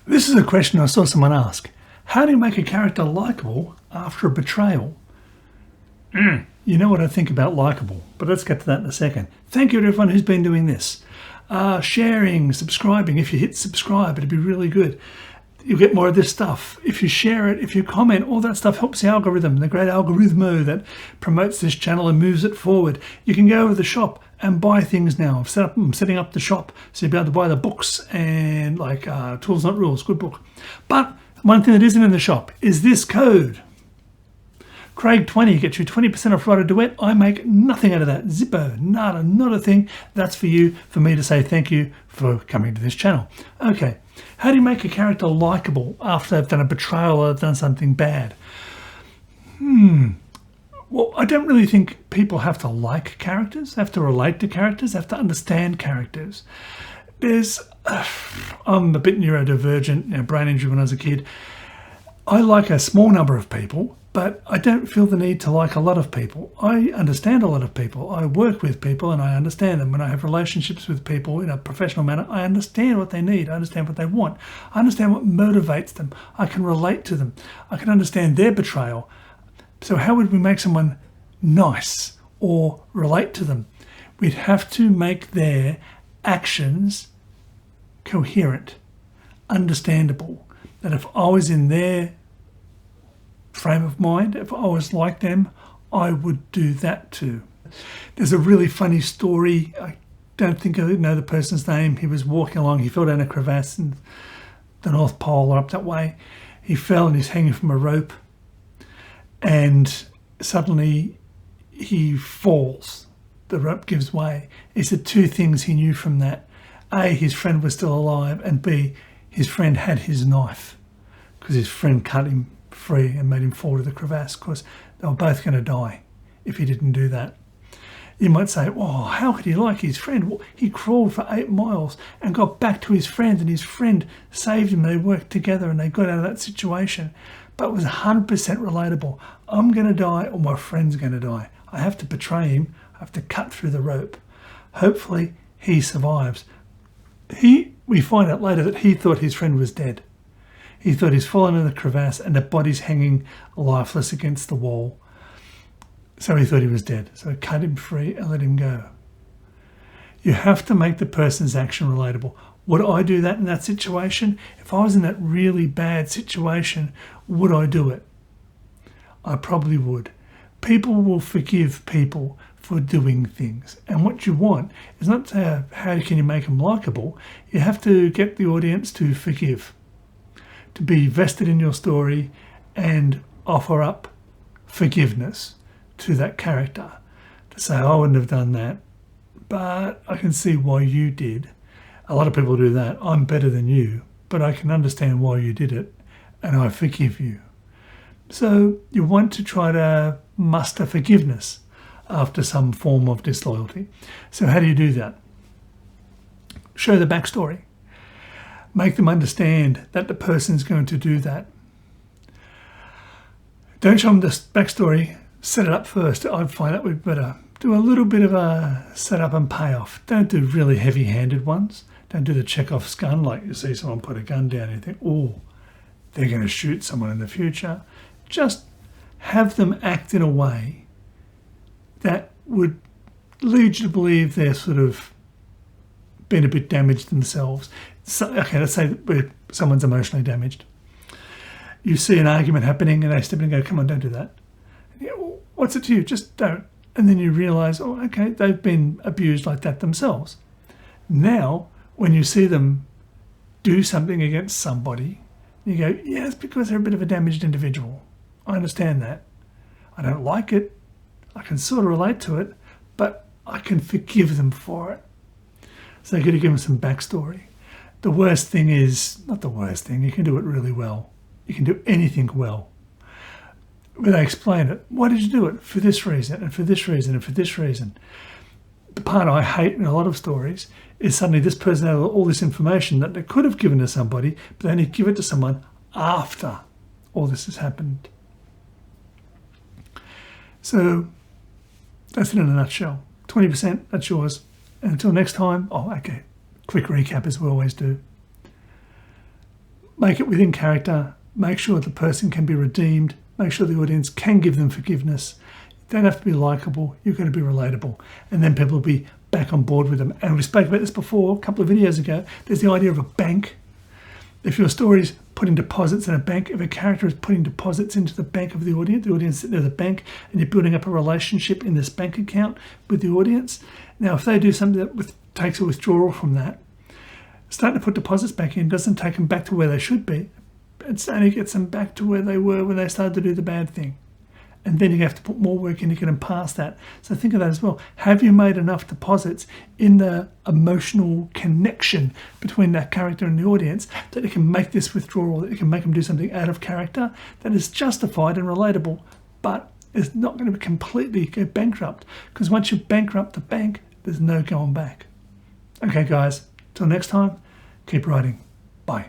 This is a question I saw someone ask. How do you make a character likeable after a betrayal? You know what I think about likeable, but let's get to that in a second. Thank you to everyone who's been doing this. Sharing, subscribing. If you hit subscribe, it'd be really good. You'll get more of this stuff. If you share it, if you comment, all that stuff helps the algorithm, the great algorithmo that promotes this channel and moves it forward. You can go over the shop and buy things now. I'm setting up the shop so you'll be able to buy the books and like Tools Not Rules, good book. But one thing that isn't in the shop is this code. Craig20 gets you 20% off writerduet. I make nothing out of that. Zippo, nada, not a thing. That's for you, for me to say thank you for coming to this channel. Okay, how do you make a character likable after they've done a betrayal or they've done something bad? Well, I don't really think people have to like characters, have to relate to characters, have to understand characters. I'm a bit neurodivergent, brain injury when I was a kid. I like a small number of people, but I don't feel the need to like a lot of people. I understand a lot of people. I work with people and I understand them. When I have relationships with people in a professional manner, I understand what they need. I understand what they want. I understand what motivates them. I can relate to them. I can understand their betrayal. So how would we make someone nice or relate to them? We'd have to make their actions coherent, understandable. That if I was in their frame of mind, if I was like them, I would do that too. There's a really funny story. I don't think I know the person's name. He was walking along, he fell down a crevasse in the North Pole or up that way. He fell and he's hanging from a rope and suddenly he falls. The rope gives way. He said two things he knew from that. A, his friend was still alive, and B, his friend had his knife because his friend cut him free and made him fall to the crevasse. Of course, they were both going to die if he didn't do that. You might say, oh, how could he like his friend? Well, he crawled for 8 miles and got back to his friend, and his friend saved him. They worked together and they got out of that situation. But it was 100% relatable. I'm going to die or my friend's going to die. I have to betray him. I have to cut through the rope. Hopefully he survives. We find out later that he thought his friend was dead. He thought he's fallen in the crevasse and the body's hanging lifeless against the wall. So he thought he was dead. So he cut him free and let him go. You have to make the person's action relatable. Would I do that in that situation? If I was in that really bad situation, would I do it? I probably would. People will forgive people for doing things. And what you want is not to how can you make them likable. You have to get the audience to forgive, to be vested in your story and offer up forgiveness to that character. To say, I wouldn't have done that, but I can see why you did. A lot of people do that. I'm better than you, but I can understand why you did it and I forgive you. So you want to try to muster forgiveness after some form of disloyalty. So how do you do that? Show the backstory. Make them understand that the person's going to do that. Don't show them the backstory. Set it up first. I find that we'd better do a little bit of a setup and payoff. Don't do really heavy-handed ones. Don't do the Chekhov's gun, like you see someone put a gun down and you think, oh, they're going to shoot someone in the future. Just have them act in a way that would lead you to believe they're sort of been a bit damaged themselves. So, okay, let's say that someone's emotionally damaged. You see an argument happening and they step in and go, come on, don't do that. Yeah, well, what's it to you? Just don't. And then you realise, oh, okay, they've been abused like that themselves. Now, when you see them do something against somebody, you go, yeah, it's because they're a bit of a damaged individual. I understand that. I don't like it. I can sort of relate to it, but I can forgive them for it. So you've got to give them some backstory. The worst thing is, not the worst thing, you can do it really well. You can do anything well. When they explain it, why did you do it? For this reason, and for this reason, and for this reason. The part I hate in a lot of stories is suddenly this person had all this information that they could have given to somebody, but they only give it to someone after all this has happened. So that's it in a nutshell. 20%, that's yours. And until next time, quick recap as we always do. make it within character, make sure the person can be redeemed, make sure the audience can give them forgiveness. You don't have to be likeable, you're going to be relatable. And then people will be back on board with them. And we spoke about this before, a couple of videos ago. There's the idea of a bank. If your story is putting deposits in a bank, if a character is putting deposits into the bank of the audience is sitting at the bank, and you're building up a relationship in this bank account with the audience. Now, if they do something that takes a withdrawal from that, starting to put deposits back in doesn't take them back to where they should be. It only gets them back to where they were when they started to do the bad thing. And then you have to put more work in to get them past that. So think of that as well. Have you made enough deposits in the emotional connection between that character and the audience that it can make this withdrawal, that it can make them do something out of character that is justified and relatable, but is not going to completely go bankrupt? Because once you bankrupt the bank, there's no going back. Okay, guys, till next time, keep writing. Bye.